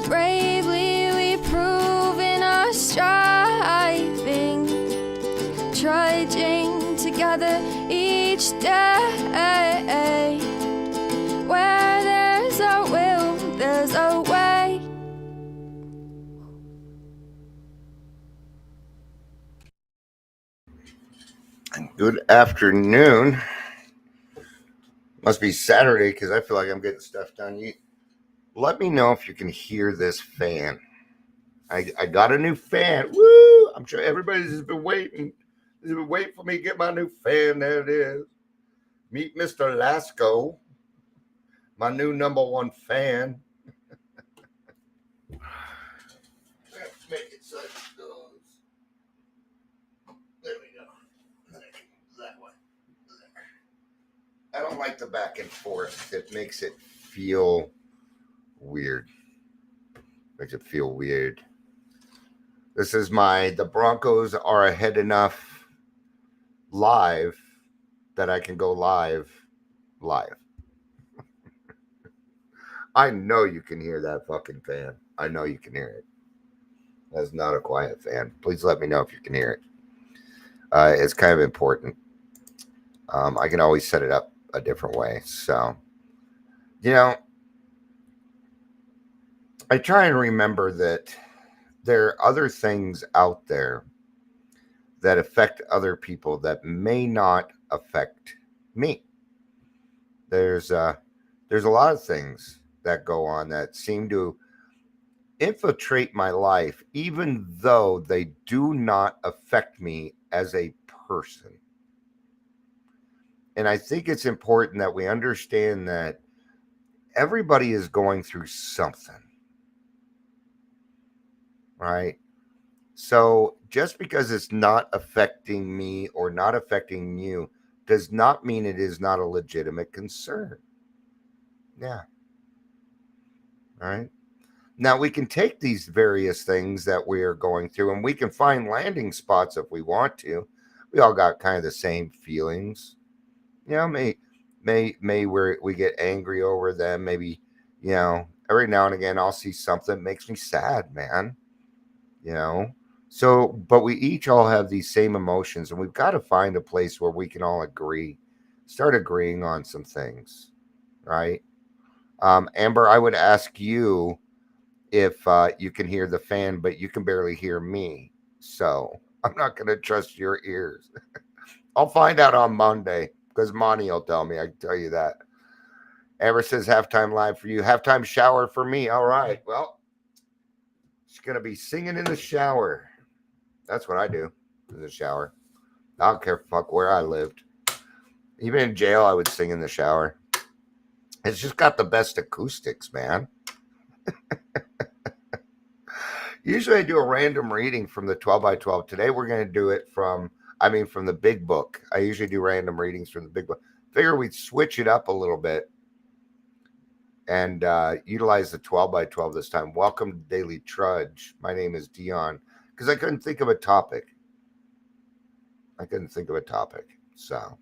Bravely we prove in our striving, trudging together each day. Where there's a will, there's a way. Good afternoon. Must be Saturday because I feel like I'm getting stuff done. Let me know if you can hear this fan. I got a new fan. Woo! I'm sure everybody's just been waiting. They've been waiting for me to get my new fan. There it is. Meet Mr. Lasco, my new #1 fan. Let's make it so it goes. There we go. That one. I don't like the back and forth. It makes it feel weird. Makes it feel weird. This is the Broncos are ahead enough live that I can go live. I know you can hear that fucking fan. I know you can hear it. That's not a quiet fan. Please let me know if you can hear it. It's kind of important. I can always set it up a different way. So, I try and remember that there are other things out there that affect other people that may not affect me. There's a lot of things that go on that seem to infiltrate my life, even though they do not affect me as a person. And I think it's important that we understand that everybody is going through something, right? So just because it's not affecting me or not affecting you does not mean it is not a legitimate concern. Yeah. All right. Now we can take these various things that we are going through and we can find landing spots if we want to. We all got kind of the same feelings. May where we get angry over them. Maybe, every now and again I'll see something that makes me sad, man. So, but we each all have these same emotions, and we've got to find a place where we can all start agreeing on some things, right? Amber, I would ask you if you can hear the fan, but you can barely hear me. So I'm not going to trust your ears. I'll find out on Monday because Monty will tell me. I can tell you that. Amber says halftime live for you. Halftime shower for me. All right. Well, she's going to be singing in the shower. That's what I do in the shower. I don't care fuck where I lived. Even in jail, I would sing in the shower. It's just got the best acoustics, man. Usually I do a random reading from the 12 by 12. Today we're going to do it from the big book. I usually do random readings from the big book. Figure we'd switch it up a little bit and utilize the 12 by 12 this time. Welcome to Daily Trudge. My name is Dion because I couldn't think of a topic. So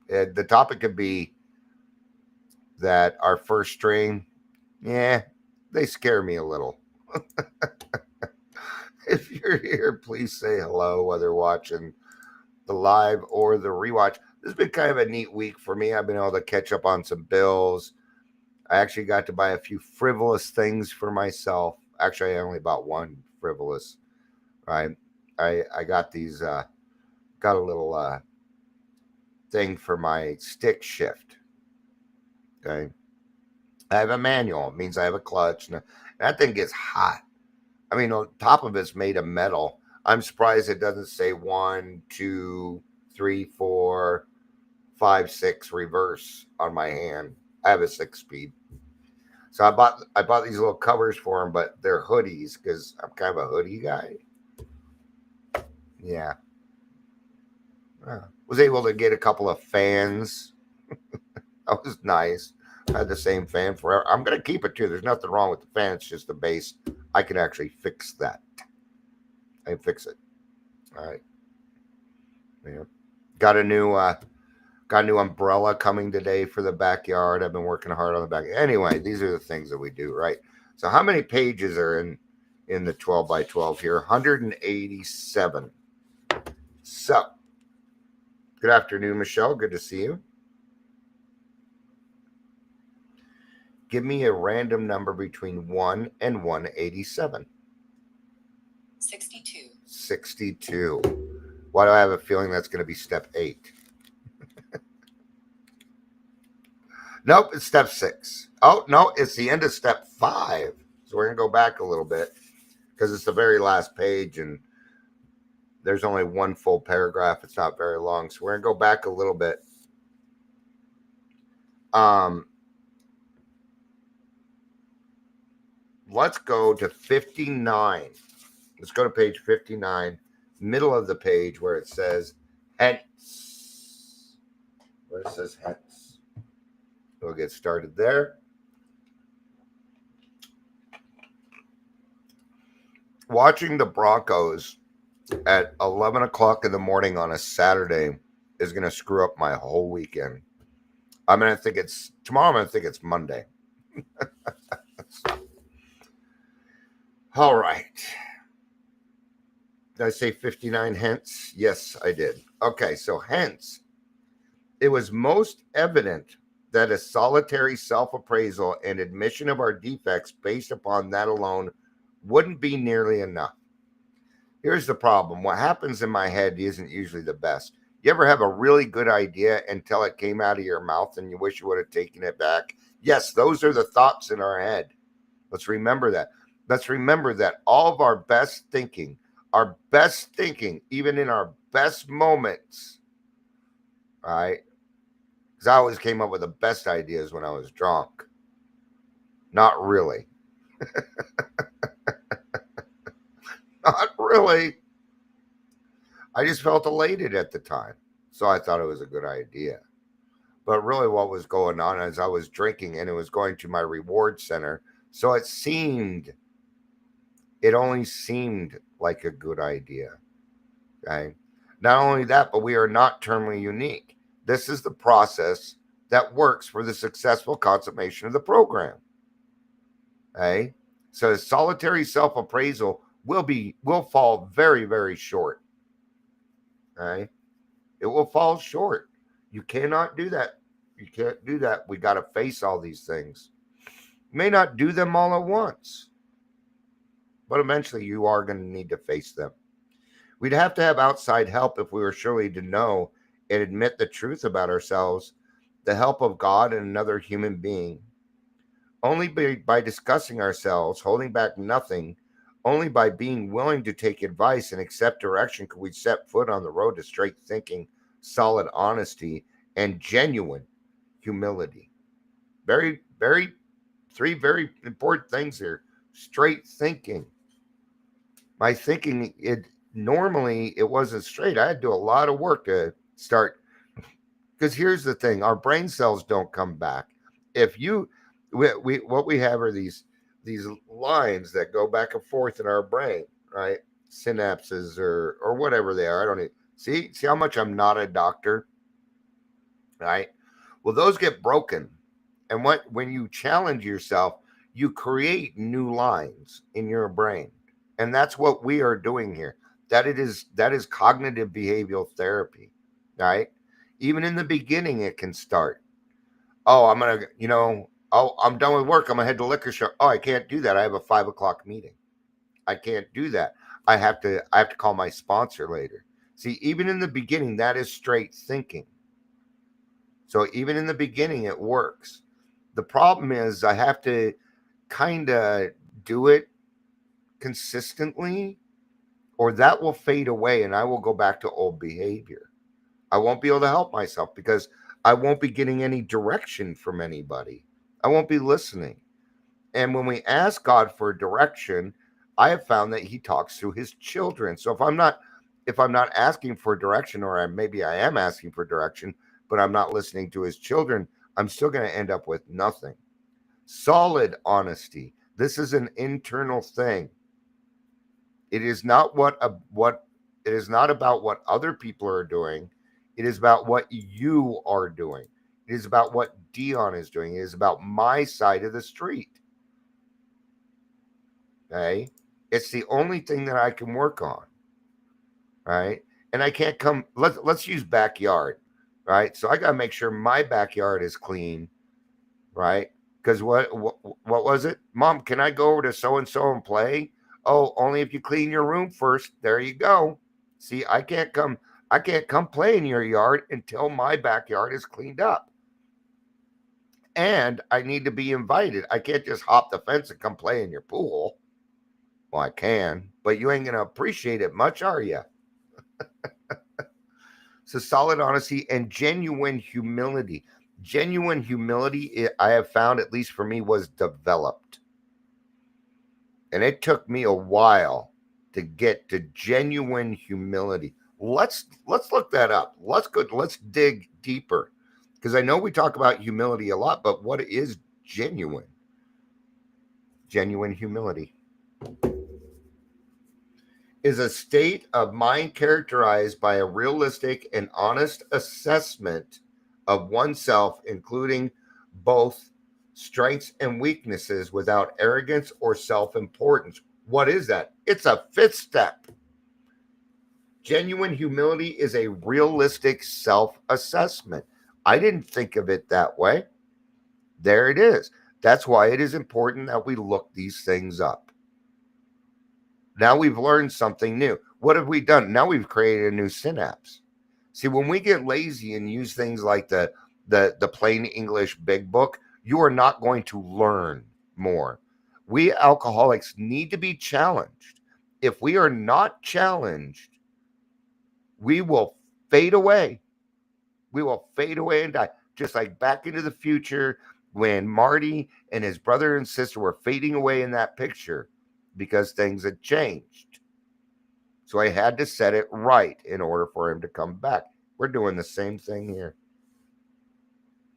the topic could be that our first string, they scare me a little. If you're here, please say hello, whether watching the live or the rewatch. This has been kind of a neat week for me. I've been able to catch up on some bills. I actually got to buy a few frivolous things for myself. Actually, I only bought one frivolous, right? I got these, got a little thing for my stick shift. Okay. I have a manual. It means I have a clutch. And that thing gets hot. I mean, on top of it's made of metal. I'm surprised it doesn't say 1, 2, 3, 4, 5, 6 reverse on my hand. I have a 6-speed. So I bought these little covers for them, but they're hoodies because I'm kind of a hoodie guy. Yeah. Was able to get a couple of fans. That was nice. I had the same fan forever. I'm going to keep it too. There's nothing wrong with the fan. It's just the base. I can actually fix that. I can fix it. All right. Yeah. Got a new Got a new umbrella coming today for the backyard. I've been working hard on the back. Anyway, these are the things that we do, right? So how many pages are in the 12 by 12 here? 187. So, good afternoon, Michelle. Good to see you. Give me a random number between 1 and 187. 62. 62. Why do I have a feeling that's going to be step 8? Nope, it's step 6. Oh, no, it's the end of step 5. So we're going to go back a little bit because it's the very last page and there's only one full paragraph. It's not very long. So we're going to go back a little bit. Let's go to 59. Let's go to page 59, middle of the page where it says hence. Where it says hence. We'll get started there. Watching the Broncos at 11 o'clock in the morning on a Saturday is going to screw up my whole weekend. I'm going to think it's tomorrow. I'm going to think it's Monday. All right. Did I say 59 hence? Yes, I did. Okay, so hence, it was most evident that a solitary self-appraisal and admission of our defects based upon that alone wouldn't be nearly enough. Here's the problem. What happens in my head isn't usually the best. You ever have a really good idea until it came out of your mouth and you wish you would have taken it back? Yes, those are the thoughts in our head. Let's remember that. Let's remember that all of our best thinking, even in our best moments, all right? Because I always came up with the best ideas when I was drunk. Not really. Not really. I just felt elated at the time. So I thought it was a good idea. But really what was going on is I was drinking and it was going to my reward center. So it only seemed like a good idea. Okay. Not only that, but we are not terminally unique. This is the process that works for the successful consummation of the program. Okay. So solitary self-appraisal will fall very, very short. Okay. It will fall short. You cannot do that. You can't do that. We got to face all these things. You may not do them all at once, but eventually you are going to need to face them. We'd have to have outside help if we were surely to know and admit the truth about ourselves, the help of God and another human being. Only by discussing ourselves, holding back nothing, only by being willing to take advice and accept direction could we set foot on the road to straight thinking, solid honesty, and genuine humility. Three very important things here. Straight thinking. My thinking, normally it wasn't straight. I had to do a lot of work to start. Because here's the thing, our brain cells don't come back. What we have are these lines that go back and forth in our brain, right? Synapses or whatever they are. I don't see how much I'm not a doctor, right? Well, those get broken. And when you challenge yourself, you create new lines in your brain. And that's what we are doing here. That is cognitive behavioral therapy, right? Even in the beginning, it can start. Oh, I'm done with work. I'm gonna head to liquor store. Oh, I can't do that. I have a 5 o'clock meeting. I can't do that. I have to call my sponsor later. See, even in the beginning, that is straight thinking. So even in the beginning, it works. The problem is I have to kind of do it consistently, or that will fade away and I will go back to old behavior. I won't be able to help myself because I won't be getting any direction from anybody. I won't be listening. And when we ask God for direction, I have found that he talks through his children. So if I'm not asking for direction, or maybe I am asking for direction, but I'm not listening to his children, I'm still going to end up with nothing. Solid honesty. This is an internal thing. It is not about what other people are doing. It is about what you are doing. It is about what Dion is doing. It is about my side of the street. Okay? It's the only thing that I can work on. Right? And I can't come, let's use backyard. Right? So I gotta make sure my backyard is clean, right? Because what was it? Mom, can I go over to so and so and play? Oh, only if you clean your room first. There you go. See, I can't come play in your yard until my backyard is cleaned up. And I need to be invited. I can't just hop the fence and come play in your pool. Well, I can, but you ain't gonna appreciate it much, are you? So solid honesty and genuine humility. Genuine humility, I have found, at least for me, was developed. And it took me a while to get to genuine humility. Let's look that up. Let's dig deeper. Because I know we talk about humility a lot, but what is genuine? Genuine humility is a state of mind characterized by a realistic and honest assessment of oneself, including both strengths and weaknesses, without arrogance or self-importance. What is that? It's a fifth step. Genuine humility is a realistic self-assessment. I didn't think of it that way. There it is. That's why it is important that we look these things up. Now we've learned something new. What have we done? Now we've created a new synapse. See, when we get lazy and use things like the plain English big book, you are not going to learn more. We alcoholics need to be challenged. If we are not challenged, we will fade away. We will fade away and die. Just like Back into the Future, when Marty and his brother and sister were fading away in that picture because things had changed. So I had to set it right in order for him to come back. We're doing the same thing here.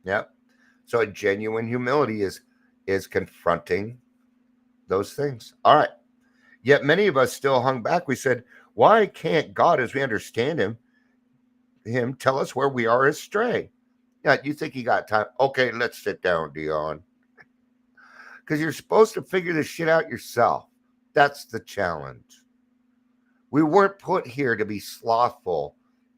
Yep. So a genuine humility is confronting those things. All right. Yet many of us still hung back. We said, why can't God, as we understand him tell us where we are astray? Yeah, you think you got time? Okay, let's sit down, Dion. Because you're supposed to figure this shit out yourself. That's the challenge. We weren't put here to be slothful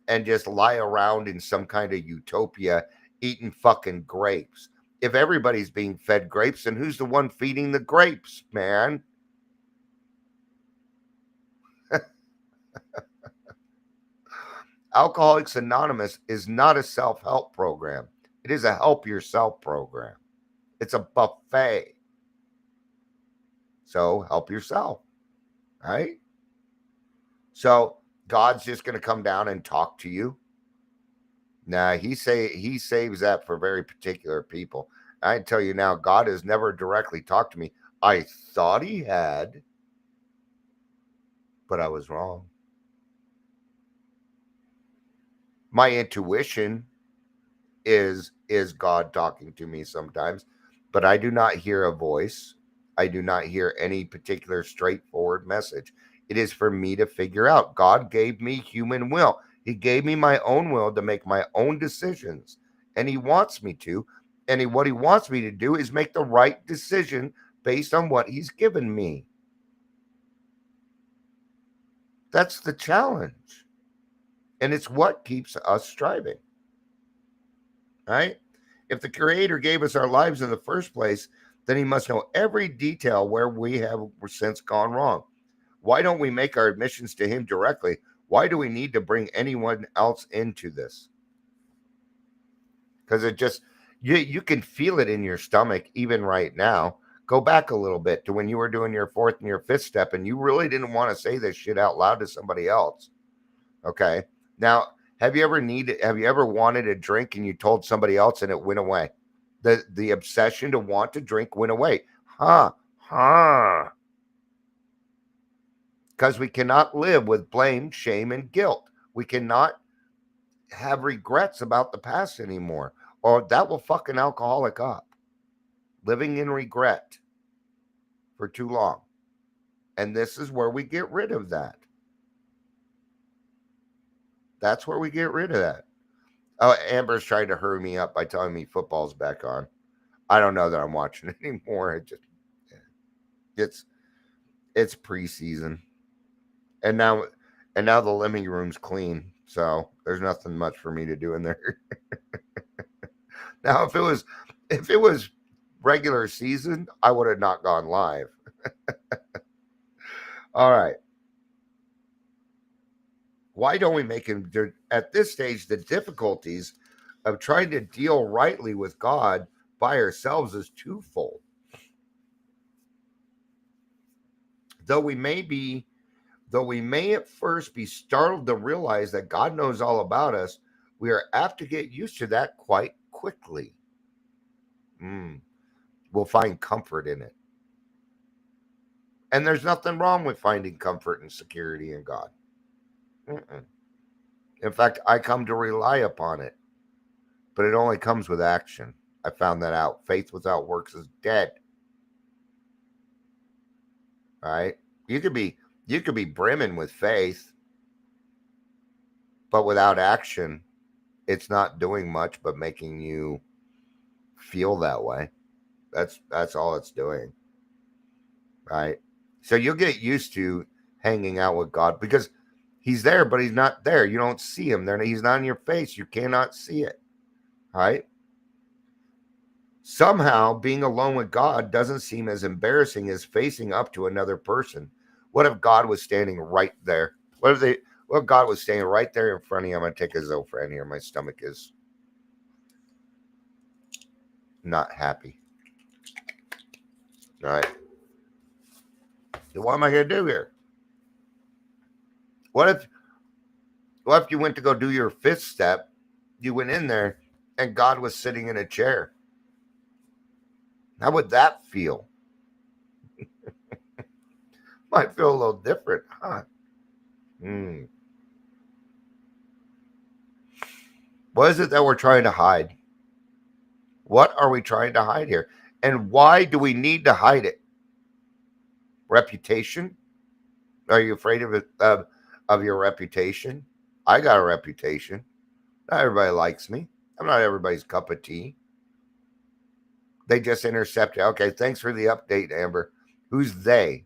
and just lie around in some kind of utopia eating fucking grapes. If everybody's being fed grapes, then who's the one feeding the grapes, man? Alcoholics Anonymous is not a self-help program. It is a help yourself program. It's a buffet. So help yourself, right? So God's just going to come down and talk to you. Nah, he saves that for very particular people. I tell you now, God has never directly talked to me. I thought he had, but I was wrong. My intuition is God talking to me sometimes, but I do not hear a voice. I do not hear any particular straightforward message. It is for me to figure out. God gave me human will. He gave me my own will to make my own decisions, and he wants me to. And what he wants me to do is make the right decision based on what he's given me. That's the challenge. And it's what keeps us striving. Right? If the Creator gave us our lives in the first place, then he must know every detail where we have since gone wrong. Why don't we make our admissions to him directly? Why do we need to bring anyone else into this? Because it just, you can feel it in your stomach even right now. Go back a little bit to when you were doing your fourth and your fifth step and you really didn't want to say this shit out loud to somebody else. Okay. Now, have you ever wanted a drink and you told somebody else and it went away? The obsession to want to drink went away. Because we cannot live with blame, shame, and guilt. We cannot have regrets about the past anymore, or that will fuck an alcoholic up. Living in regret for too long. And this is where we get rid of that. That's where we get rid of that. Oh, Amber's trying to hurry me up by telling me football's back on. I don't know that I'm watching it anymore. It's preseason, and now the living room's clean, so there's nothing much for me to do in there. Now, if it was regular season, I would have not gone live. All right. Why don't we make him at this stage? The difficulties of trying to deal rightly with God by ourselves is twofold. Though we may at first be startled to realize that God knows all about us, we are apt to get used to that quite quickly. We'll find comfort in it. And there's nothing wrong with finding comfort and security in God. In fact, I come to rely upon it, but it only comes with action. I found that out. Faith without works is dead. All right? You could be brimming with faith, but without action, it's not doing much but making you feel that way. That's all it's doing. Right? So you'll get used to hanging out with God because he's there, but he's not there. You don't see him there. He's not in your face. You cannot see it. Right? Somehow being alone with God doesn't seem as embarrassing as facing up to another person. What if God was standing right there? What if God was standing right there in front of you? I'm going to take a Zofran here. My stomach is not happy. All right. So what am I going to do here? What if you went to go do your fifth step, you went in there, and God was sitting in a chair? How would that feel? Might feel a little different, huh? What is it that we're trying to hide? What are we trying to hide here? And why do we need to hide it? Reputation? Are you afraid of it, of your reputation? I got a reputation. Not everybody likes me. I'm not everybody's cup of tea. They just intercepted. Okay, thanks for the update, Amber. Who's they?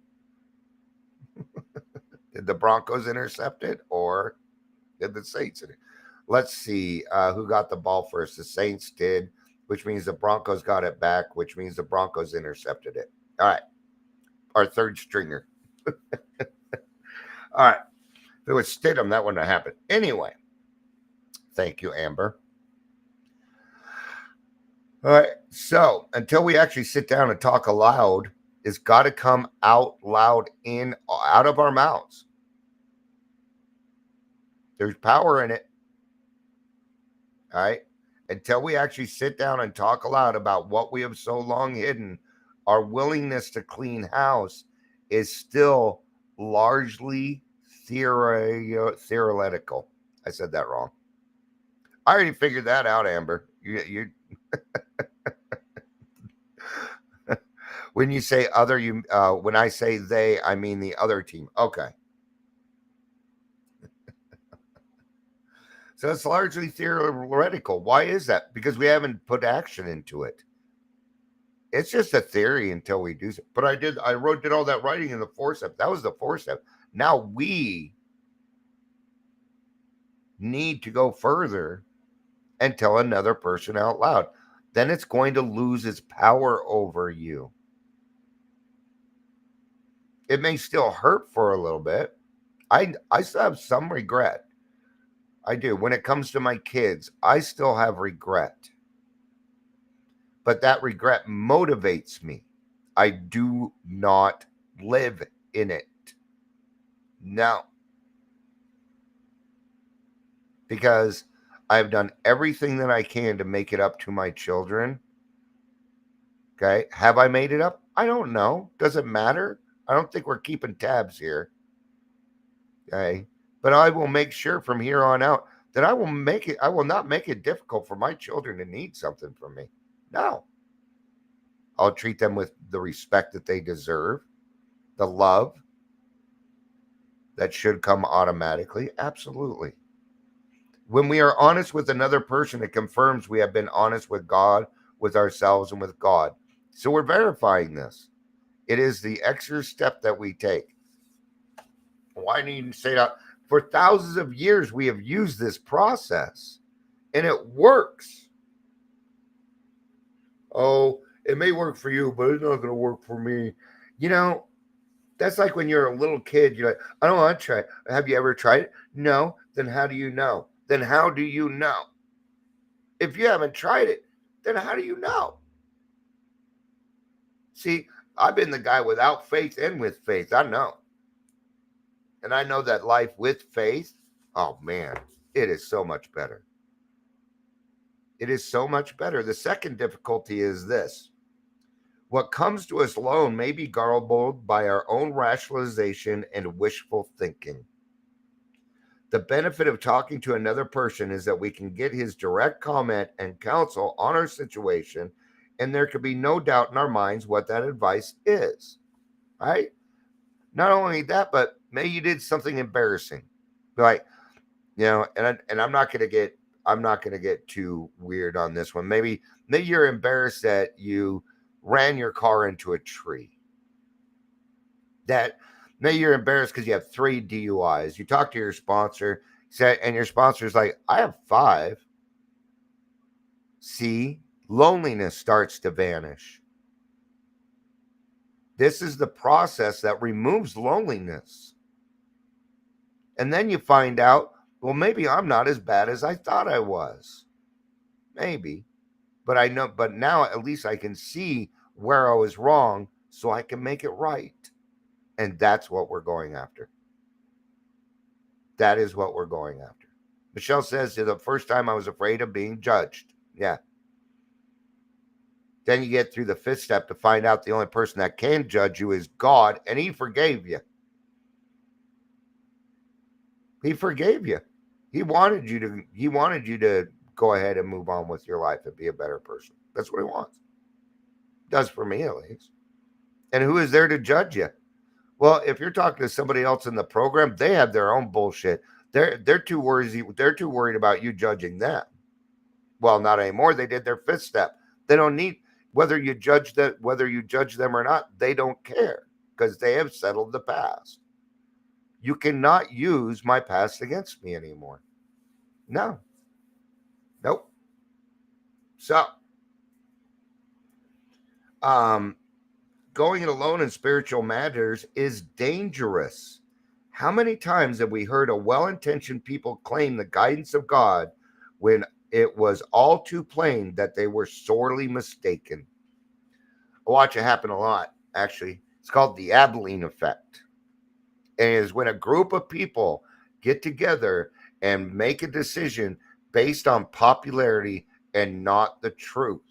Did the Broncos intercept it or did the Saints? Let's see who got the ball first. The Saints did, which means the Broncos got it back, which means the Broncos intercepted it. All right. Our third stringer. All right. If it was Stidham, that wouldn't have happened. Anyway, thank you, Amber. All right. So until we actually sit down and talk aloud, it's got to come out loud out of our mouths. There's power in it. All right. Until we actually sit down and talk aloud about what we have so long hidden, our willingness to clean house is still largely theoretical. I said that wrong. I already figured that out, Amber. You when you say other, when I say they, I mean the other team. Okay. So it's largely theoretical. Why is that? Because we haven't put action into it. It's just a theory until we do so. But I did all that writing in the 4 step. That was the 4 step. Now we need to go further and tell another person out loud. Then it's going to lose its power over you. It may still hurt for a little bit. I still have some regret. I do. When it comes to my kids, I still have regret. But that regret motivates me. I do not live in it. No. Because I've done everything that I can to make it up to my children. Okay. Have I made it up? I don't know. Does it matter? I don't think we're keeping tabs here. Okay. But I will make sure from here on out that I will not make it difficult for my children to need something from me. No. I'll treat them with the respect that they deserve, the love that should come automatically. Absolutely. When we are honest with another person, it confirms we have been honest with God, with ourselves, and with God. So we're verifying this. It is the extra step that we take. Why do you say that? For thousands of years, we have used this process and it works. Oh, it may work for you, but it's not going to work for me. You know, that's like when you're a little kid, you're like, I don't want to try it. Have you ever tried it? No. Then how do you know? Then how do you know? If you haven't tried it, then how do you know? See, I've been the guy without faith and with faith. I know. And I know that life with faith, oh man, it is so much better. It is so much better. The second difficulty is this: what comes to us alone may be garbled by our own rationalization and wishful thinking. The benefit of talking to another person is that we can get his direct comment and counsel on our situation, and there can be no doubt in our minds what that advice is. Right? Not only that, but maybe you did something embarrassing. Like, and I'm not gonna get too weird on this one. Maybe you're embarrassed that you ran your car into a tree. That maybe you're embarrassed because you have 3 DUIs. You talk to your sponsor, and your sponsor's like, I have 5. See, loneliness starts to vanish. This is the process that removes loneliness. And then you find out, well, maybe I'm not as bad as I thought I was. Maybe. But now at least I can see where I was wrong so I can make it right. And that's what we're going after. That is what we're going after. Michelle says, the first time I was afraid of being judged. Yeah. Then you get through the 5th step to find out the only person that can judge you is God, and he forgave you. He forgave you. He wanted you to go ahead and move on with your life and be a better person. That's what he wants. Does for me, at least. And who is there to judge you? Well, if you're talking to somebody else in the program, they have their own bullshit. They're too worried about you judging them. Well, not anymore. They did their 5th step. They don't need whether you judge them or not. They don't care because they have settled the past. You cannot use my past against me anymore. No. Nope. So, going it alone in spiritual matters is dangerous. How many times have we heard a well-intentioned people claim the guidance of God when it was all too plain that they were sorely mistaken? I watch it happen a lot, actually. It's called the Abilene effect. And it is when a group of people get together and make a decision based on popularity and not the truth.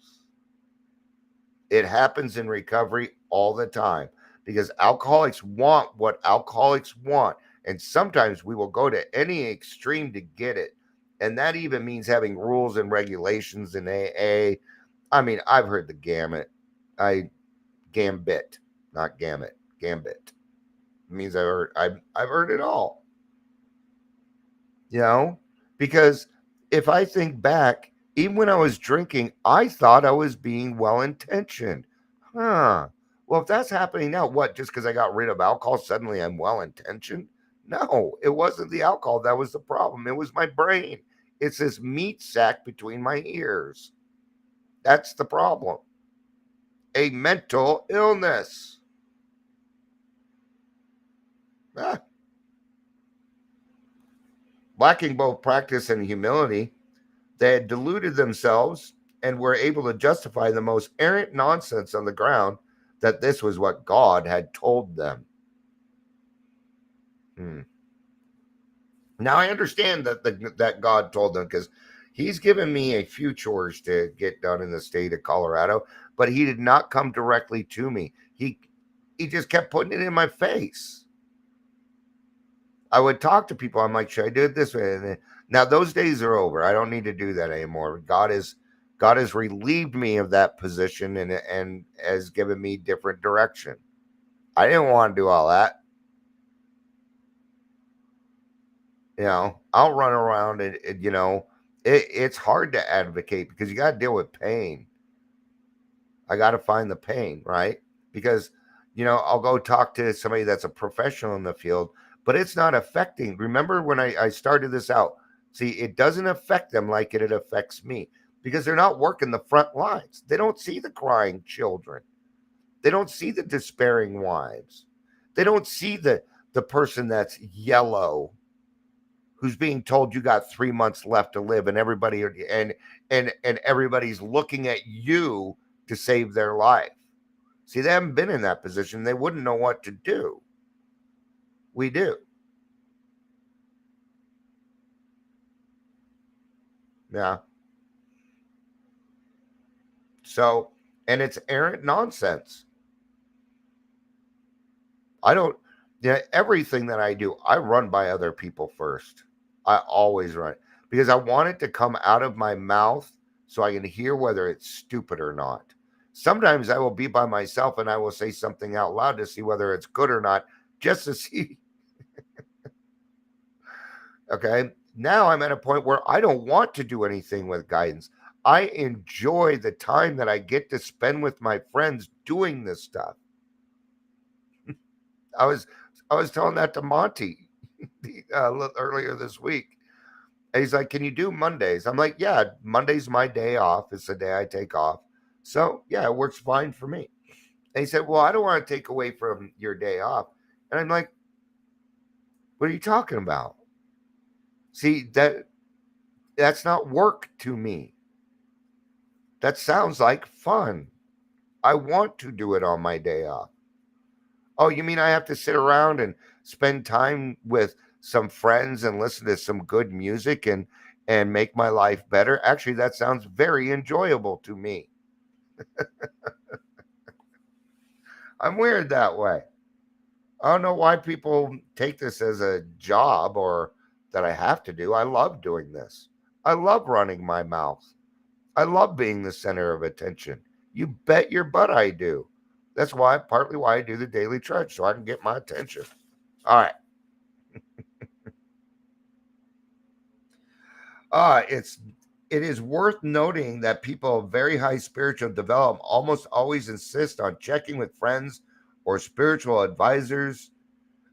It happens in recovery all the time because alcoholics want what alcoholics want. And sometimes we will go to any extreme to get it. And that even means having rules and regulations in AA. I mean, I've heard the gamut. Gambit, not gamut, gambit. It means I've heard it all. Because if I think back, even when I was drinking, I thought I was being well-intentioned. Well, if that's happening now, what? Just because I got rid of alcohol, suddenly I'm well-intentioned? No, it wasn't the alcohol that was the problem. It was my brain. It's this meat sack between my ears. That's the problem. A mental illness. Lacking both practice and humility, they had deluded themselves and were able to justify the most errant nonsense on the ground that this was what God had told them. Now I understand that God told them because he's given me a few chores to get done in the state of Colorado, but he did not come directly to me. He just kept putting it in my face. I would talk to people. I'm like, should I do it this way? And now those days are over. I don't need to do that anymore. God has relieved me of that position and has given me different direction. I didn't want to do all that. I'll run around and it's hard to advocate because you got to deal with pain. I got to find the pain, right? Because, I'll go talk to somebody that's a professional in the field, but it's not affecting. Remember when I started this out? See, it doesn't affect them like it affects me because they're not working the front lines. They don't see the crying children. They don't see the despairing wives. They don't see the person that's yellow who's being told you got 3 months left to live and and everybody's looking at you to save their life. See, they haven't been in that position. They wouldn't know what to do. We do. Yeah. So, and it's errant nonsense. I don't, yeah, everything that I do, I run by other people first. I always run because I want it to come out of my mouth so I can hear whether it's stupid or not. Sometimes I will be by myself and I will say something out loud to see whether it's good or not, just to see. Okay. Now I'm at a point where I don't want to do anything with guidance. I enjoy the time that I get to spend with my friends doing this stuff. I was I was telling that to Monty earlier this week. And he's like, "Can you do Mondays?" I'm like, "Yeah, Monday's my day off. It's the day I take off. So yeah, it works fine for me." And he said, "Well, I don't want to take away from your day off." And I'm like, "What are you talking about? See, that's not work to me. That sounds like fun. I want to do it on my day off." "Oh, you mean I have to sit around and spend time with some friends and listen to some good music and make my life better?" Actually, that sounds very enjoyable to me. I'm weird that way. I don't know why people take this as a job or that I have to do. I love doing this. I love running my mouth. I love being the center of attention. You bet your butt I do. That's partly why I do the daily trudge, so I can get my attention. All right. It is worth noting that people of very high spiritual development almost always insist on checking with friends or spiritual advisors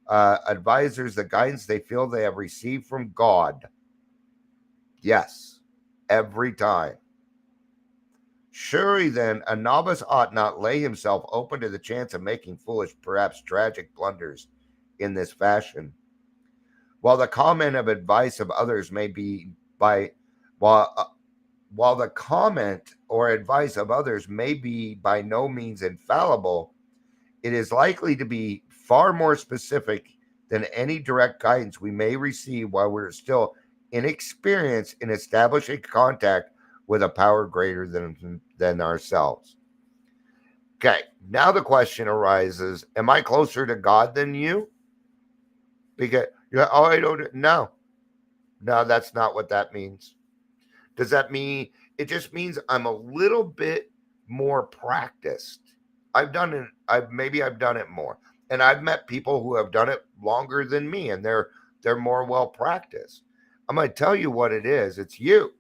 the guidance they feel they have received from God. Yes, every time. Surely then, a novice ought not lay himself open to the chance of making foolish, perhaps tragic blunders in this fashion. While the comment of advice of others may be by while while the comment or advice of others may be by no means infallible, it is likely to be far more specific than any direct guidance we may receive while we're still inexperienced in establishing contact with a power greater than ourselves. Okay, now the question arises: am I closer to God than you? Because oh, I don't know. No, that's not what that means. Does that mean it just means I'm a little bit more practiced? I've done it. I've done it more, and I've met people who have done it longer than me, and they're more well practiced. I'm going to tell you what it is. It's you.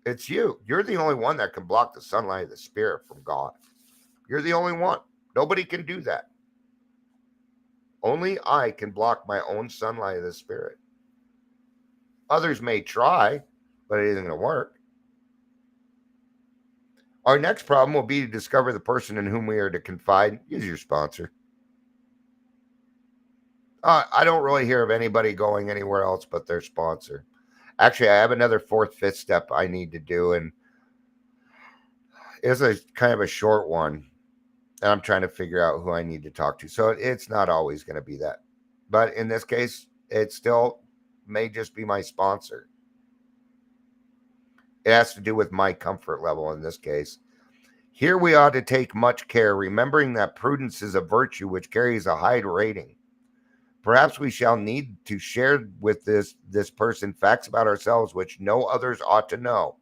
It's you. You're the only one that can block the sunlight of the spirit from God. You're the only one. Nobody can do that. Only I can block my own sunlight of the spirit. Others may try, but it isn't going to work. Our next problem will be to discover the person in whom we are to confide. Use your sponsor. I don't really hear of anybody going anywhere else but their sponsor. Actually, I have another fourth, fifth step I need to do, and it's a kind of a short one. And I'm trying to figure out who I need to talk to. So it's not always going to be that. But in this case, it still may just be my sponsor. It has to do with my comfort level in this case. Here we ought to take much care, remembering that prudence is a virtue which carries a high rating. Perhaps we shall need to share with this person facts about ourselves which no others ought to know.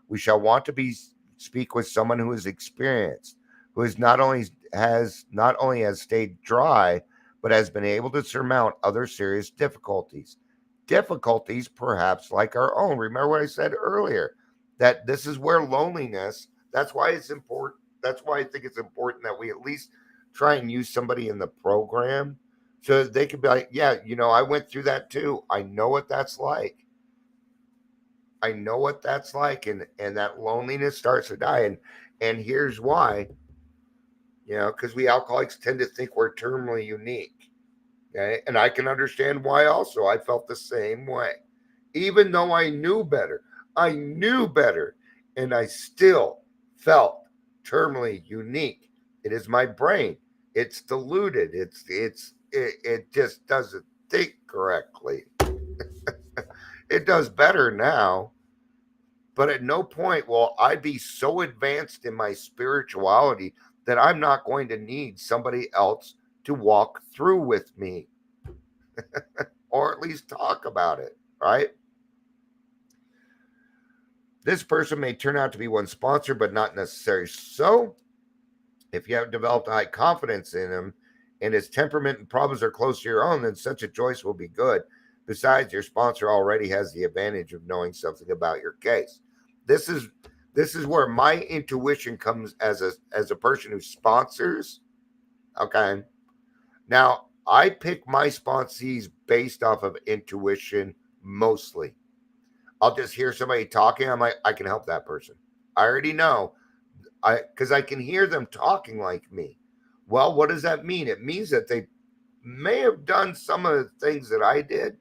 We shall want to speak with someone who is experienced, who is not only has stayed dry, but has been able to surmount other serious difficulties. difficulties, perhaps like our own. Remember what I said earlier, that this is where loneliness, that's why it's important. That's why I think it's important that we at least try and use somebody in the program so that they could be like, yeah, I went through that too. I know what that's like. I know what that's like. And that loneliness starts to die. And here's why, because we alcoholics tend to think we're terminally unique. Okay. And I can understand why also. I felt the same way. Even though I knew better, and I still felt terminally unique. It is my brain. It's diluted. It just doesn't think correctly. It does better now, but at no point will I be so advanced in my spirituality that I'm not going to need somebody else to walk through with me or at least talk about it, right? This person may turn out to be one sponsor, but not necessarily so. If you have developed high confidence in him and his temperament and problems are close to your own, then such a choice will be good. Besides, your sponsor already has the advantage of knowing something about your case. This is where my intuition comes as a person who sponsors. Okay. Now, I pick my sponsees based off of intuition mostly. I'll just hear somebody talking. I'm like, I can help that person. I already know. Because I can hear them talking like me. Well, what does that mean? It means that they may have done some of the things that I did.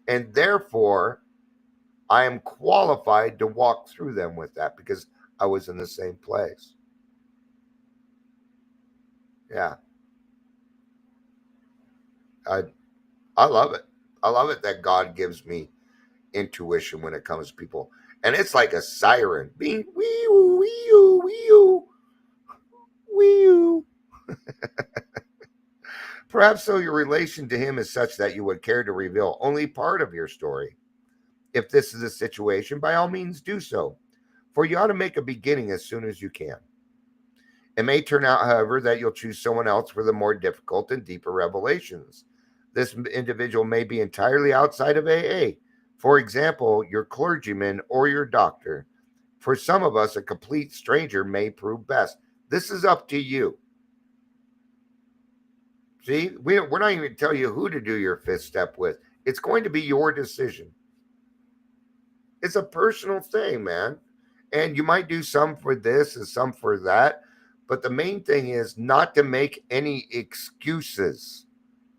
And therefore, I am qualified to walk through them with that because I was in the same place. Yeah. I love it. I love it that God gives me intuition when it comes to people. And it's like a siren. Being wee-oo, wee-oo, wee-oo, wee-oo. Perhaps so your relation to him is such that you would care to reveal only part of your story. If this is a situation, by all means do so, for you ought to make a beginning as soon as you can. It may turn out, however, that you'll choose someone else for the more difficult and deeper revelations. This individual may be entirely outside of AA. For example, your clergyman or your doctor. For some of us, a complete stranger may prove best. This is up to you. See, we're not even going to tell you who to do your fifth step with. It's going to be your decision. It's a personal thing, man. And you might do some for this and some for that. But the main thing is not to make any excuses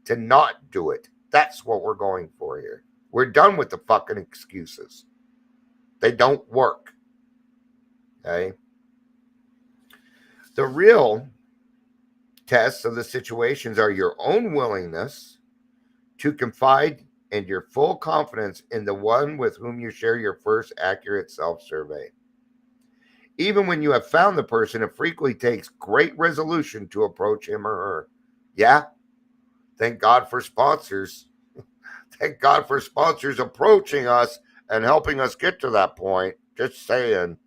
to not do it. That's what we're going for here. We're done with the fucking excuses. They don't work. Okay? The real tests of the situations are your own willingness to confide and your full confidence in the one with whom you share your first accurate self-survey. Even when you have found the person, it frequently takes great resolution to approach him or her. Yeah? Thank God for sponsors. Thank God for sponsors approaching us and helping us get to that point. Just saying.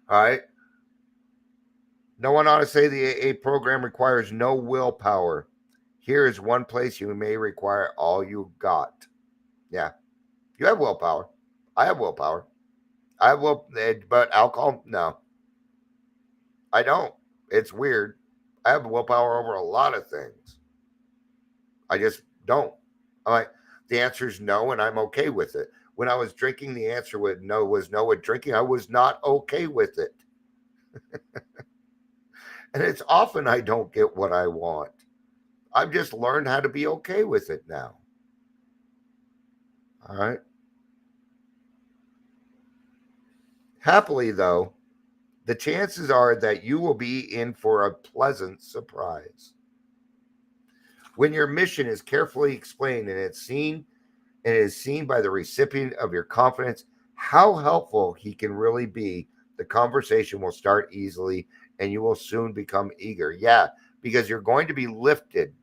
All right. No one ought to say the AA program requires no willpower. Here is one place you may require all you got. Yeah. You have willpower. I have willpower. I have will, but alcohol, no. I don't. It's weird. I have willpower over a lot of things. I just don't. I'm like, the answer is no, and I'm okay with it. When I was drinking, the answer was no with drinking. I was not okay with it. And it's often I don't get what I want. I've just learned how to be okay with it now. All right. Happily, though, the chances are that you will be in for a pleasant surprise. When your mission is carefully explained and it is seen by the recipient of your confidence how helpful he can really be, the conversation will start easily and you will soon become eager. Yeah, because you're going to be lifted.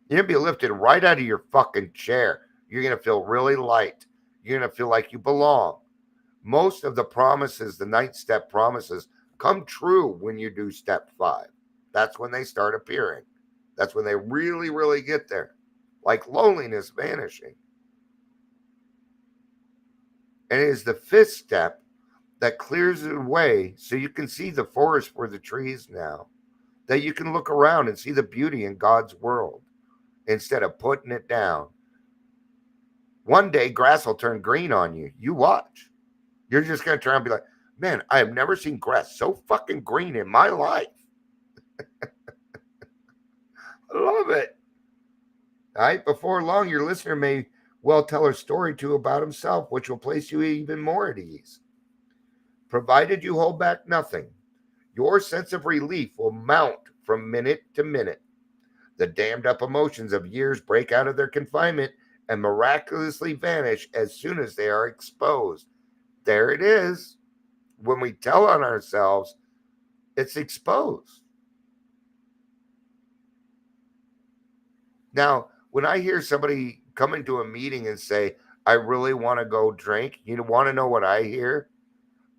You're going to be lifted right out of your fucking chair. You're going to feel really light. You're going to feel like you belong. Most of the promises, the 9th step promises, come true when you do step 5. That's when they start appearing. That's when they really, really get there. Like loneliness vanishing. And it is the fifth step that clears the way so you can see the forest for the trees now. That you can look around and see the beauty in God's world instead of putting it down. One day grass will turn green on you. You watch. You're just going to turn and be like, man, I have never seen grass so fucking green in my life. I love it. All right. Before long, your listener may well tell a story to about himself, which will place you even more at ease. Provided you hold back nothing, your sense of relief will mount from minute to minute. The dammed up emotions of years break out of their confinement and miraculously vanish as soon as they are exposed. There it is. When we tell on ourselves, it's exposed. Now, when I hear somebody come into a meeting and say, I really want to go drink, you want to know what I hear?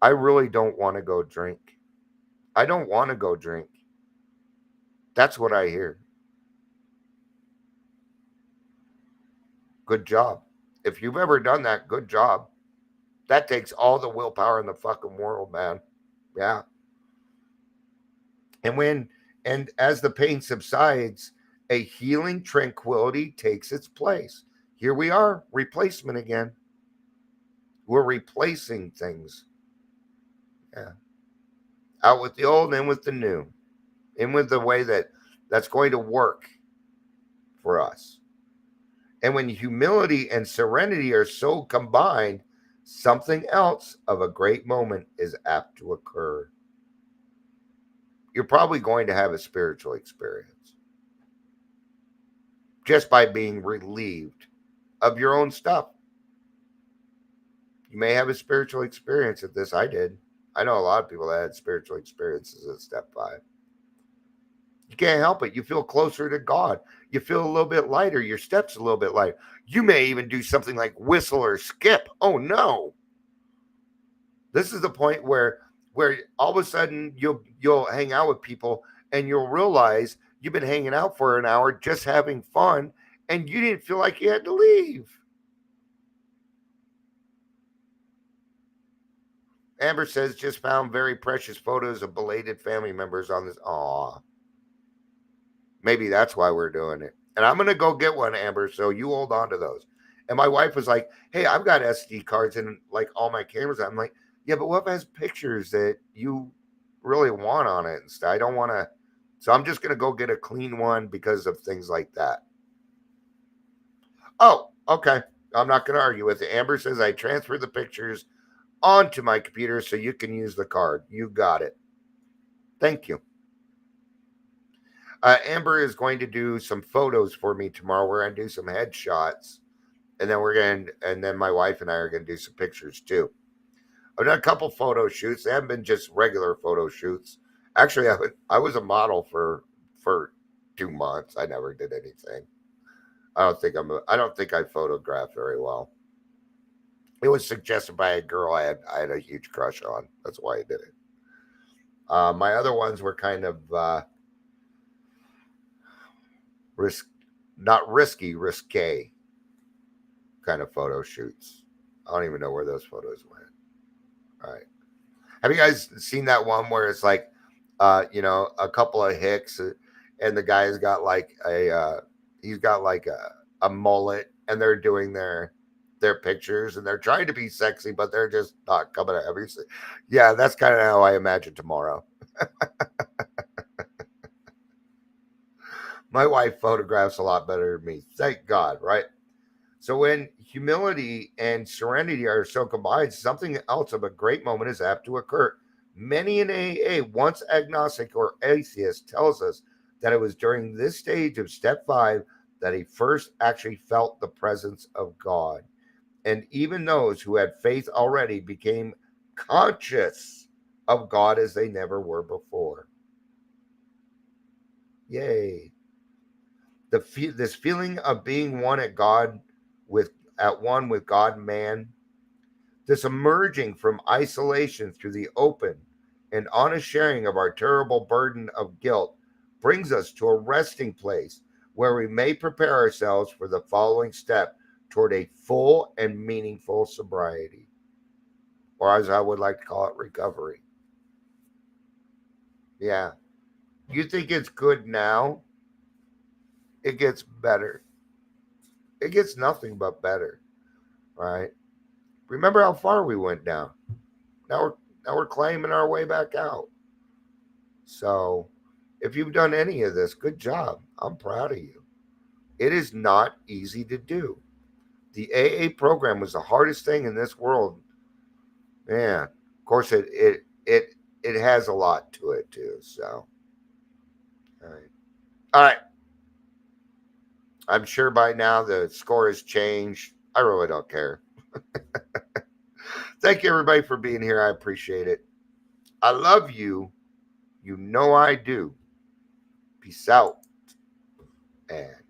I really don't want to go drink. I don't want to go drink. That's what I hear. Good job. If you've ever done that, good job. That takes all the willpower in the fucking world, man. Yeah. And as the pain subsides, a healing tranquility takes its place. Here we are, replacement again. We're replacing things. Yeah. Out with the old, in with the new. In with the way that's going to work for us. And when humility and serenity are so combined, something else of a great moment is apt to occur. You're probably going to have a spiritual experience just by being relieved of your own stuff. You may have a spiritual experience at this. I did. I know a lot of people that had spiritual experiences at step 5. You can't help it. You feel closer to God. You feel a little bit lighter. Your steps a little bit lighter. You may even do something like whistle or skip. Oh no. This is the point where all of a sudden you'll hang out with people and you'll realize you've been hanging out for an hour just having fun and you didn't feel like you had to leave. Amber says, just found very precious photos of belated family members on this. Aw. Maybe that's why we're doing it. And I'm going to go get one, Amber, so you hold on to those. And my wife was like, hey, I've got SD cards in like all my cameras. I'm like, yeah, but what if it has pictures that you really want on it and stuff? I don't want to. So I'm just going to go get a clean one because of things like that. Oh, okay. I'm not going to argue with it. Amber says I transfer the pictures onto my computer so you can use the card. You got it. Thank you. Amber is going to do some photos for me tomorrow. We're going to do some headshots, and then my wife and I are going to do some pictures too. I've done a couple photo shoots. They haven't been just regular photo shoots. Actually, I was a model for 2 months. I never did anything. I don't think I photographed very well. It was suggested by a girl I had a huge crush on. That's why I did it. My other ones were kind of risque kind of photo shoots. I don't even know where those photos went. All right. Have you guys seen that one where it's like, a couple of hicks and the guy's got like he's got like a mullet and they're doing their pictures and they're trying to be sexy, but they're just not coming out everything. Yeah, that's kind of how I imagine tomorrow. My wife photographs a lot better than me. Thank God, right? So when humility and serenity are so combined, something else of a great moment is apt to occur. Many in AA, once agnostic or atheist, tells us that it was during this stage of step 5 that he first actually felt the presence of God. And even those who had faith already became conscious of God as they never were before. Yay. This feeling of being one at one with God and man, this emerging from isolation through the open and honest sharing of our terrible burden of guilt brings us to a resting place where we may prepare ourselves for the following step toward a full and meaningful sobriety, or as I would like to call it, recovery. Yeah. You think it's good now? It gets better. It gets nothing but better, right? Remember how far we went down. Now we're claiming our way back out. So, if you've done any of this, good job. I'm proud of you. It is not easy to do. The AA program was the hardest thing in this world. Man, of course it has a lot to it too. So, all right. All right. I'm sure by now the score has changed. I really don't care. Thank you, everybody, for being here. I appreciate it. I love you. You know I do. Peace out. And